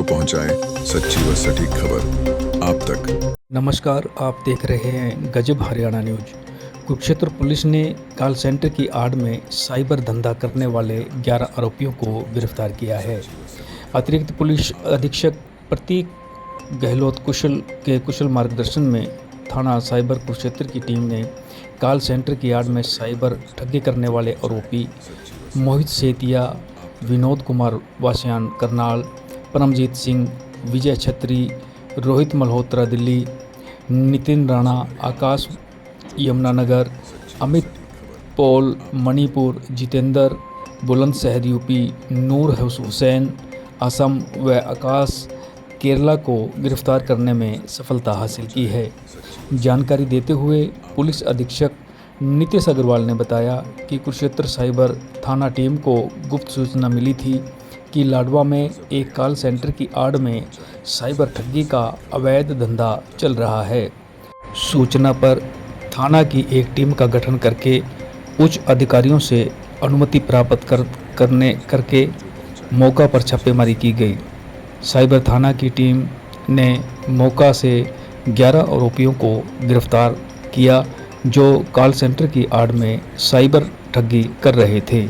पहुंचाए सच्ची व सटीक खबर आप तक। नमस्कार, आप देख रहे हैं गजब हरियाणा न्यूज। कुरुक्षेत्र पुलिस ने कॉल सेंटर की आड़ में साइबर धंधा करने वाले 11 आरोपियों को गिरफ्तार किया है। अतिरिक्त पुलिस अधीक्षक प्रतीक गहलोत के कुशल मार्गदर्शन में थाना साइबर कुरुक्षेत्र की टीम ने कॉल सेंटर की आड़ में साइबर ठगी करने वाले आरोपी मोहित सेतिया, विनोद कुमार वासियान करनाल, परमजीत सिंह, विजय छत्री, रोहित मल्होत्रा दिल्ली, नितिन राणा आकाश यमुनानगर, अमित पॉल मणिपुर, जितेंद्र बुलंदशहर यूपी, नूर हुसैन असम व आकाश केरला को गिरफ्तार करने में सफलता हासिल की है। जानकारी देते हुए पुलिस अधीक्षक नितेश अग्रवाल ने बताया कि कुरुक्षेत्र साइबर थाना टीम को गुप्त सूचना मिली थी कि लाडवा में एक कॉल सेंटर की आड़ में साइबर ठगी का अवैध धंधा चल रहा है। सूचना पर थाना की एक टीम का गठन करके उच्च अधिकारियों से अनुमति प्राप्त करके मौका पर छापेमारी की गई। साइबर थाना की टीम ने मौका से 11 आरोपियों को गिरफ्तार किया जो कॉल सेंटर की आड़ में साइबर ठगी कर रहे थे।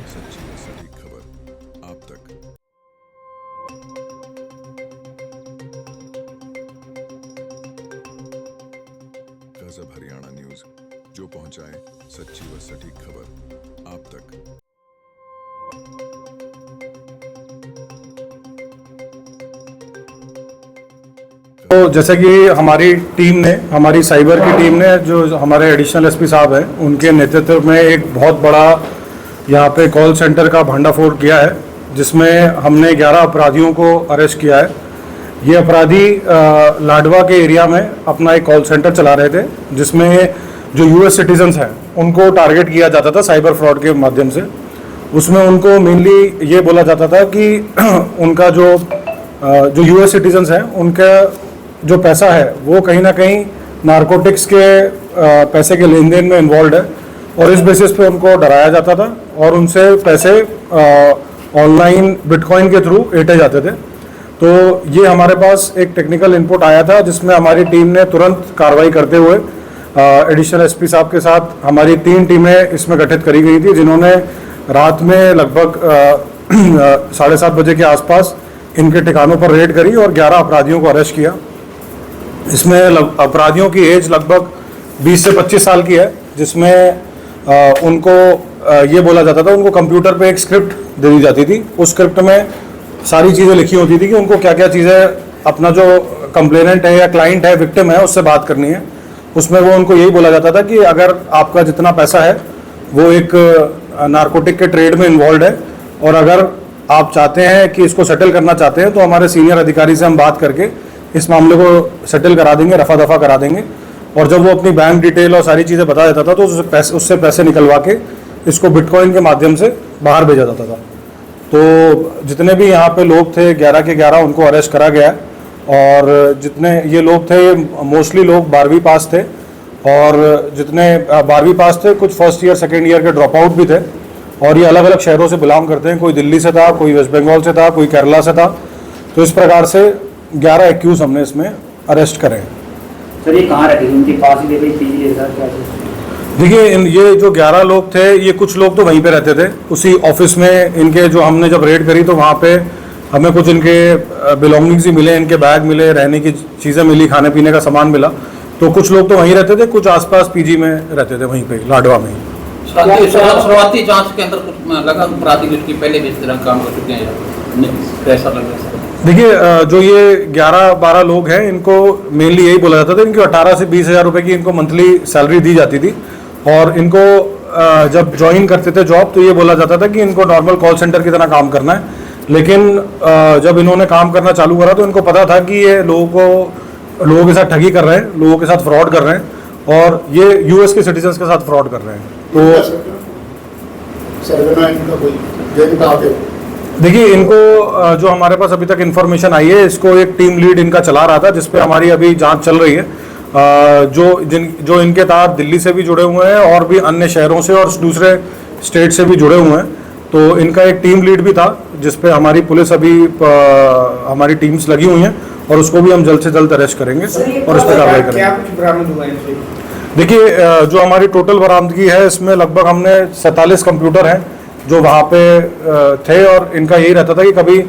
गजब हरियाणा न्यूज, जो पहुंचाए सच्ची व सटीक खबर आप तक। तो जैसे कि हमारी साइबर की टीम ने जो हमारे एडिशनल एसपी साहब हैं उनके नेतृत्व में एक बहुत बड़ा यहाँ पे कॉल सेंटर का भंडाफोड़ किया है, जिसमें हमने 11 अपराधियों को अरेस्ट किया है। ये अपराधी लाडवा के एरिया में अपना एक कॉल सेंटर चला रहे थे, जिसमें जो यूएस सिटीजन्स हैं उनको टारगेट किया जाता था साइबर फ्रॉड के माध्यम से। उसमें उनको मेनली ये बोला जाता था कि उनका जो यूएस सिटीजन्स हैं उनका जो पैसा है वो कहीं ना कहीं नारकोटिक्स के पैसे के लेन देन में इन्वॉल्व है, और इस बेसिस पे उनको डराया जाता था और उनसे पैसे ऑनलाइन बिटकॉइन के थ्रू ऐंठे जाते थे। तो ये हमारे पास एक टेक्निकल इनपुट आया था, जिसमें हमारी टीम ने तुरंत कार्रवाई करते हुए एडिशनल एसपी साहब के साथ हमारी 3 टीमें इसमें गठित करी गई थी, जिन्होंने रात में लगभग 7:30 बजे के आसपास इनके ठिकानों पर रेड करी और 11 अपराधियों को अरेस्ट किया। इसमें अपराधियों की एज लगभग 20 से 25 साल की है, जिसमें उनको ये बोला जाता था, उनको कंप्यूटर पे एक स्क्रिप्ट दे दी जाती थी। उस स्क्रिप्ट में सारी चीज़ें लिखी होती थी कि उनको क्या क्या चीज़ें अपना जो कंप्लेनेंट है या क्लाइंट है, विक्टिम है, उससे बात करनी है। उसमें वो उनको यही बोला जाता था कि अगर आपका जितना पैसा है वो एक नारकोटिक के ट्रेड में इन्वॉल्व है, और अगर आप चाहते हैं कि इसको सेटल करना चाहते हैं तो हमारे सीनियर अधिकारी से हम बात करके इस मामले को सेटल करा देंगे, रफा दफा करा देंगे। और जब वो अपनी बैंक डिटेल और सारी चीज़ें बता देता था तो उससे पैसे निकलवा के इसको बिटकॉइन के माध्यम से बाहर भेजा जाता था। तो जितने भी यहाँ पे लोग थे 11 के 11 उनको अरेस्ट करा गया, और जितने ये लोग थे मोस्टली लोग 12वीं पास थे, और जितने 12वीं पास थे कुछ फर्स्ट ईयर सेकेंड ईयर के ड्रॉप आउट भी थे, और ये अलग अलग शहरों से बिलोंग करते हैं। कोई दिल्ली से था, कोई वेस्ट बंगाल से था, कोई केरला से था। तो इस प्रकार से 11 एक्यूज हमने इसमें अरेस्ट करे हैं। सर, ये कहाँ रहते थे? उनके पास ही पीजी है क्या? देखिए, ये जो 11 लोग थे, ये कुछ लोग तो वहीं पे रहते थे उसी ऑफिस में। इनके जो हमने जब रेड करी तो वहाँ पे हमें कुछ इनके बिलोंगिंग्स ही मिले, इनके बैग मिले, रहने की चीज़ें मिली, खाने पीने का सामान मिला। तो कुछ लोग तो वहीं रहते थे, कुछ आसपास पीजी में रहते थे, वहीं पे लाडवा में। शुरुआती जांच के अंदर कुछ लगा अपराधी उसकी पहले भी इस तरह काम कर चुके हैं, कैसा लगा? देखिए, जो ये 11-12 लोग हैं, इनको मेनली यही बोला जाता था, इनको 18 से 20 हज़ार रुपये की इनको मंथली सैलरी दी जाती थी, और इनको जब ज्वाइन करते थे जॉब तो ये बोला जाता था कि इनको नॉर्मल कॉल सेंटर की तरह काम करना है। लेकिन जब इन्होंने काम करना चालू करा तो इनको पता था कि ये लोगों के साथ ठगी कर रहे हैं, लोगों के साथ फ्रॉड कर रहे हैं, और ये यूएस के सिटीजन्स के साथ फ्रॉड कर रहे हैं। तो देखिए, इनको जो हमारे पास अभी तक इन्फॉर्मेशन आई है, इसको एक टीम लीड इनका चला रहा था, जिसपे हमारी अभी जांच चल रही है। जो इनके तहत दिल्ली से भी जुड़े हुए हैं और भी अन्य शहरों से और दूसरे स्टेट से भी जुड़े हुए हैं। तो इनका एक टीम लीड भी था जिस पे हमारी पुलिस अभी हमारी टीम्स लगी हुई हैं और उसको भी हम जल्द से जल्द अरेस्ट करेंगे और इस पर कार्रवाई करेंगे। क्या कुछ बरामद हुआ है इनसे? देखिए जो हमारी टोटल बरामदगी है इसमें लगभग हमने 47 कंप्यूटर हैं जो वहाँ पे थे और इनका यही रहता था कि कभी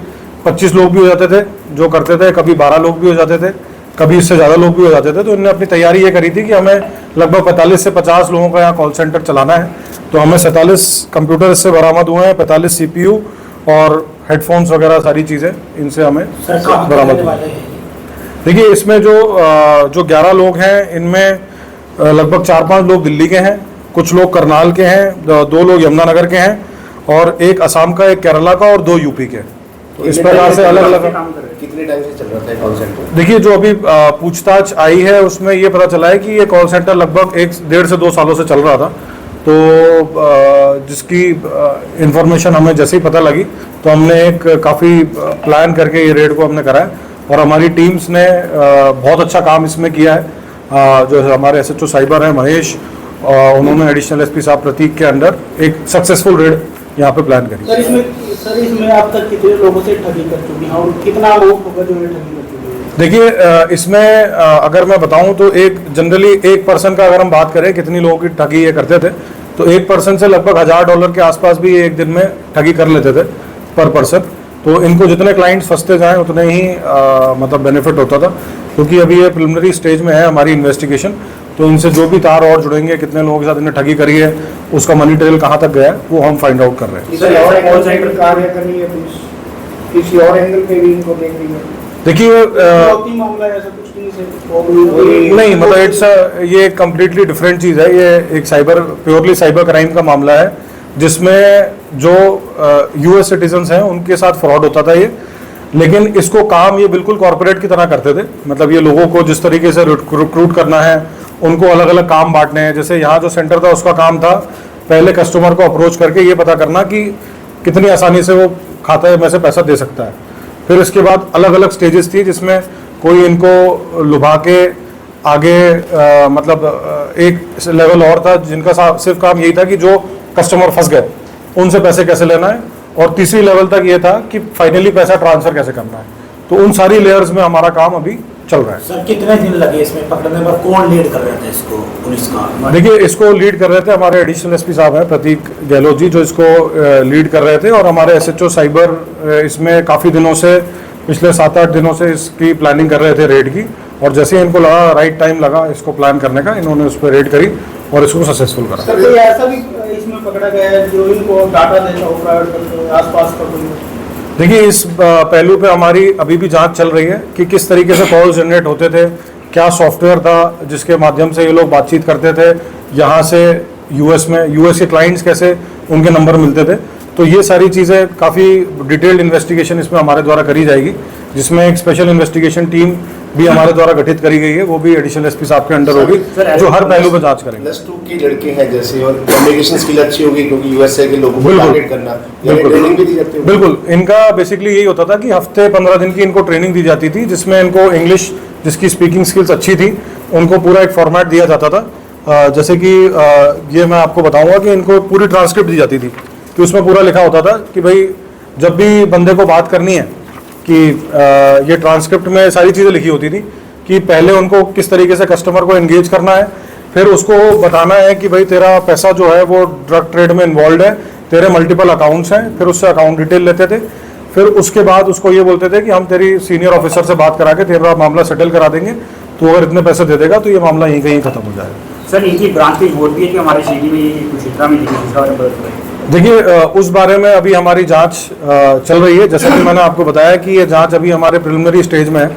25 लोग भी हो जाते थे जो करते थे, कभी 12 लोग भी हो जाते थे, कभी इससे ज़्यादा लोग भी हो जाते थे। तो इन्होंने अपनी तैयारी ये करी थी कि हमें लगभग 45 से 50 लोगों का यहाँ कॉल सेंटर चलाना है। तो हमें 47 कंप्यूटर इससे बरामद हुए हैं, 45 CPU और हेडफोन्स वगैरह सारी चीज़ें इनसे हमें बरामद हुई। देखिए इसमें जो 11 लोग हैं इनमें लगभग 4-5 लोग दिल्ली के हैं, कुछ लोग करनाल के हैं, 2 लोग यमुनानगर के हैं और एक असम का, एक केरला का और 2 यूपी के। तो इस प्रकार से अलग अलग कितने टाइम से चल रहा था कॉल सेंटर? देखिए जो अभी पूछताछ आई है उसमें ये पता चला है कि ये कॉल सेंटर लगभग 1.5 से 2 सालों से चल रहा था। तो जिसकी इंफॉर्मेशन हमें जैसे ही पता लगी तो हमने एक काफ़ी प्लान करके ये रेड को हमने कराया और हमारी टीम्स ने बहुत अच्छा काम इसमें किया है। जो हमारे SHO साइबर हैं महेश, उन्होंने एडिशनल SP साहब प्रतीक के अंडर एक सक्सेसफुल रेड यहाँ पे प्लान करी। सर इसमें आप तक कितने लोगों से ठगी कर चुकी हैं और कितना लोग होगा जो ठगी कर चुके हैं? देखिए इसमें अगर मैं बताऊं तो एक जनरली एक पर्सन का अगर हम बात करें कितनी लोगों की ठगी ये करते थे तो एक पर्सन से लगभग $1000 के आसपास भी एक दिन में ठगी कर लेते थे पर पर्सन। तो इनको जितने क्लाइंट्स फंसते जाएं उतने ही मतलब बेनिफिट होता था, क्योंकि अभी ये प्रिलिमिनरी स्टेज में है हमारी इन्वेस्टिगेशन। तो इनसे जो भी तार और जुड़ेंगे, कितने लोगों के साथ इन्हें ठगी करी है, उसका मनी ट्रेल कहाँ तक गया है, वो हम फाइंड आउट कर रहे हैं। किसी और एंगल से कार्य करनी है पुलिस, किसी और एंगल पे भी इनको देख रही है? देखिए मामला ऐसा कुछ नहीं, मतलब इट्स ये कम्प्लीटली डिफरेंट चीज़ है। ये एक प्योरली साइबर क्राइम का मामला है जिसमें जो US सिटीजन्स हैं उनके साथ फ्रॉड होता था ये, लेकिन इसको काम ये बिल्कुल कॉर्पोरेट की तरह करते थे। मतलब ये लोगों को जिस तरीके से रिक्रूट करना है, उनको अलग अलग काम बांटने हैं। जैसे यहाँ जो सेंटर था उसका काम था पहले कस्टमर को अप्रोच करके ये पता करना कि कितनी आसानी से वो खाते में से पैसा दे सकता है। फिर इसके बाद अलग अलग स्टेजेस थी जिसमें कोई इनको लुभा के आगे मतलब एक लेवल और था जिनका सिर्फ काम यही था कि जो कस्टमर फंस गए उनसे पैसे कैसे लेना है, और तीसरी लेवल तक ये था कि फाइनली पैसा ट्रांसफर कैसे करना है। तो उन सारी लेयर्स में हमारा काम अभी चल रहा है। सर कितने दिन लगे इसमें पकड़ने में? कौन लीड कर रहे थे इसको पुलिस का? देखिए इसको लीड कर रहे थे हमारे एडिशनल SP साहब हैं प्रतीक गहलोत जी, जो इसको लीड कर रहे थे, और हमारे SHO साइबर इसमें काफ़ी दिनों से, पिछले 7-8 दिनों से इसकी प्लानिंग कर रहे थे रेड की, और जैसे इनको लगा राइट टाइम लगा इसको प्लान करने का, इन्होंने उस पर रेड करी और इसको सक्सेसफुल करा। सर कोई ऐसा भी इसमें पकड़ा गया है जो इनको डाटा देता हो प्राइवेट करके आसपास का कोई? देखिए इस पहलू पे हमारी अभी भी जांच चल रही है कि किस तरीके से कॉल जनरेट होते थे, क्या सॉफ्टवेयर था जिसके माध्यम से ये लोग बातचीत करते थे यहाँ से US में, US के क्लाइंट्स कैसे उनके नंबर मिलते थे। तो ये सारी चीज़ें काफ़ी डिटेल्ड इन्वेस्टिगेशन इसमें हमारे द्वारा करी जाएगी, जिसमें एक स्पेशल इन्वेस्टिगेशन टीम भी हमारे द्वारा गठित करी गई है, वो भी एडिशनल SP साहब के अंडर होगी जो हर पहलू पर जांच करेंगे। +2 के लड़के हैं जैसे, और कम्युनिकेशन स्किल अच्छी होगी क्योंकि USA के लोगों को टारगेट करना, ट्रेनिंग भी दी जाती है। बिल्कुल, इनका बेसिकली यही होता था कि हफ्ते 15 दिन की इनको ट्रेनिंग दी जाती थी, जिसमें इनको इंग्लिश जिसकी स्पीकिंग स्किल्स अच्छी थी उनको पूरा एक फॉर्मेट दिया जाता था। जैसे कि ये मैं आपको बताऊंगा कि इनको पूरी ट्रांसक्रिप्ट दी जाती थी कि उसमें पूरा लिखा होता था कि भाई जब भी बंदे को बात करनी है कि ये ट्रांसक्रिप्ट में सारी चीज़ें लिखी होती थी कि पहले उनको किस तरीके से कस्टमर को एंगेज करना है, फिर उसको बताना है कि भाई तेरा पैसा जो है वो ड्रग ट्रेड में इन्वॉल्व है, तेरे मल्टीपल अकाउंट्स हैं, फिर उससे अकाउंट डिटेल लेते थे। फिर उसके बाद उसको ये बोलते थे कि हम तेरी सीनियर ऑफिसर से बात करा के तेरा मामला सेटल करा देंगे, तो अगर इतने पैसे दे देगा तो ये मामला यहीं कहीं खत्म हो जाएगा। सर इनकी ब्रांचेज होती है कि हमारे सिटी में कुछ इतना में देखिए उस बारे में अभी हमारी जांच चल रही है। जैसा कि मैंने आपको बताया कि ये जांच अभी हमारे प्रिलिमिनरी स्टेज में है,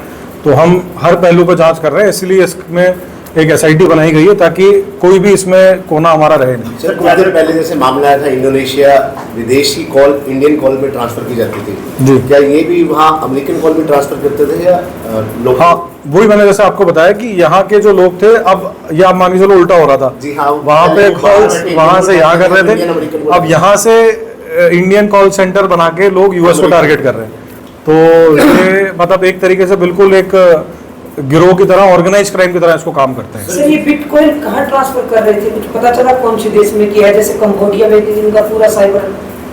तो हम हर पहलू पर जांच कर रहे हैं, इसलिए इसमें एक SIT बनाई गई है ताकि कोई भी इसमें कोना हमारा रहे नहीं। सर कुछ देर पहले जैसे मामला आया था इंडोनेशिया, विदेश की कॉल इंडियन कॉल में ट्रांसफर की जाती थी जी, क्या ये भी वहाँ अमेरिकन कॉल में ट्रांसफर करते थे या लोग? हाँ, वही मैंने जैसे आपको बताया कि यहाँ के जो लोग थे, अब ये आप मान के चलो उल्टा हो रहा था जी हाँ, वहाँ पे कॉल्स वहाँ से यहाँ कर रहे थे, अब यहाँ से इंडियन कॉल सेंटर बना के लोग US को टारगेट कर रहे हैं। तो ये मतलब एक तरीके से बिल्कुल एक गिरोह की तरह, ऑर्गेनाइज क्राइम की तरह इसको काम करते हैं। सर ये बिटकॉइन कहाँ ट्रांसफर कर रहे थे, कुछ पता चला कौन से देश में किया है? जैसे कंबोडिया में इनका पूरा साइबर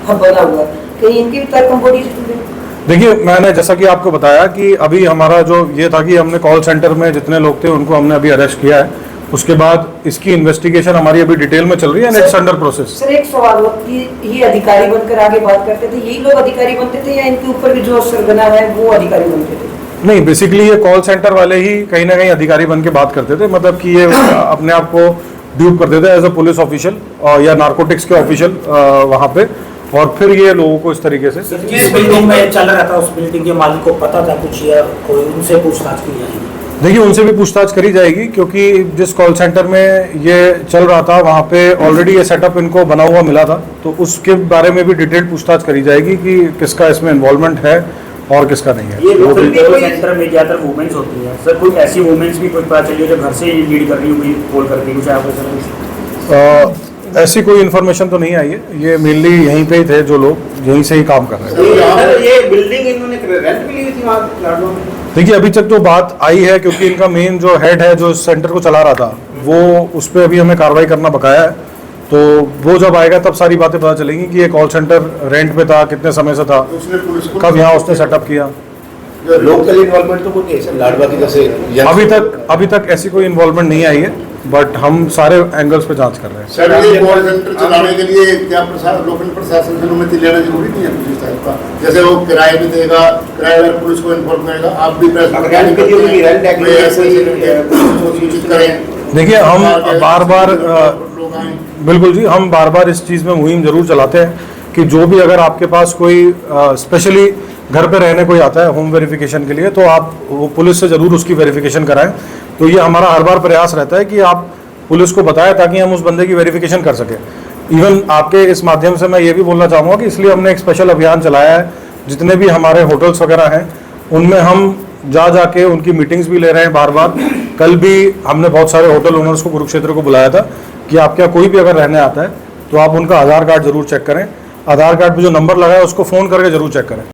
हब बना हुआ है, कहीं इनकी भी तर्क बॉडी से देखिए, मैंने जैसा कि आपको बताया कि अभी हमारा जो ये था कि हमने कॉल सेंटर में जितने लोग थे उनको हमने अभी अरेस्ट किया है। उसके बाद इसकी इन्वेस्टिगेशन हमारी अभी डिटेल में चल रही है and it's under process. Sir एक सवाल, ये अधिकारी बनकर आगे बात करते थे, यही लोग अधिकारी बनते थे या इनके ऊपर भी जो सरगना है वो अधिकारी बनते थे? नहीं, बेसिकली ये कॉल सेंटर वाले ही कहीं ना कहीं अधिकारी बन के बात करते थे, मतलब कि ये अपने आप को ड्यूप करते थे एज अ पुलिस ऑफिशियल या नारकोटिक्स के ऑफिशियल वहाँ पे, और फिर ये लोगों को इस तरीके से। जिस बिल्डिंग में चल रहा था उस बिल्डिंग के मालिक को पता था कुछ या कोई उनसे पूछताछ की जाएगी? देखिए, उनसे भी पूछताछ करी जाएगी, क्योंकि जिस कॉल सेंटर में ये चल रहा था वहाँ पे ऑलरेडी ये सेटअप इनको बना हुआ मिला था, तो उसके बारे में भी डिटेल्ड पूछताछ करी जाएगी कि किसका इसमें इन्वॉल्वमेंट है और किसका नहीं है। ये लोकल कॉल सेंटर में ज़्यादातर वुमेन्स होती हैं सर, कोई ऐसी वुमेन्स भी कोई पता चली हो जो घर से लीड कर रही हो, कोई कॉल करके कुछ आपको सर? ऐसी कोई इन्फॉर्मेशन तो नहीं आई है, ये मेनली यहीं पे ही थे जो लोग यहीं से ही काम कर रहे थे। ये बिल्डिंग इन्होंने रेंट पे ली हुई थी वहाँ लाडवा में? देखिए, अभी तक जो बात आई है, क्योंकि इनका मेन जो हेड है जो इस सेंटर को चला रहा था, वो उस पर अभी हमें कार्रवाई करना बकाया है, तो वो जब आएगा तब सारी बातें पता चलेंगी कि ये कॉल सेंटर रेंट पे था, कितने समय से था, उसने पुलिस को कब यहाँ उसने सेटअप किया। लोकल इन्वॉल्वमेंट तो कोई नहीं है सर, लाडवा की जैसे अभी तक ऐसी कोई इन्वॉल्वमेंट नहीं आई है, बट हम सारे एंगल्स पे जांच कर रहे हैं। सर, ये कॉल सेंटर चलाने के लिए क्या लोकल प्रशासन से अनुमति लेना जरूरी नहीं है कुछ इस टाइप का? जैसे वो किराए भी देगा, किराएदार पुलिस को इन्फॉर्म करेगा, आप भी सूचित करें। देखिए, हम बार-बार बिल्कुल जी, हम बार-बार इस चीज़ में मुहिम जरूर चलाते हैं कि जो भी अगर आपके पास कोई स्पेशली घर पे रहने कोई आता है होम वेरिफिकेशन के लिए, तो आप वो पुलिस से ज़रूर उसकी वेरिफिकेशन कराएं। तो ये हमारा हर बार प्रयास रहता है कि आप पुलिस को बताएं ताकि हम उस बंदे की वेरिफिकेशन कर सकें। इवन आपके इस माध्यम से मैं ये भी बोलना चाहूँगा कि इसलिए हमने एक स्पेशल अभियान चलाया है, जितने भी हमारे होटल्स वगैरह हैं उनमें हम जा के उनकी मीटिंग्स भी ले रहे हैं बार बार। कल भी हमने बहुत सारे होटल ओनर्स को कुरुक्षेत्र को बुलाया था कि आपके यहाँ कोई भी अगर रहने आता है तो आप उनका आधार कार्ड जरूर चेक करें, आधार कार्ड पे जो नंबर लगा है उसको फ़ोन करके जरूर चेक करें।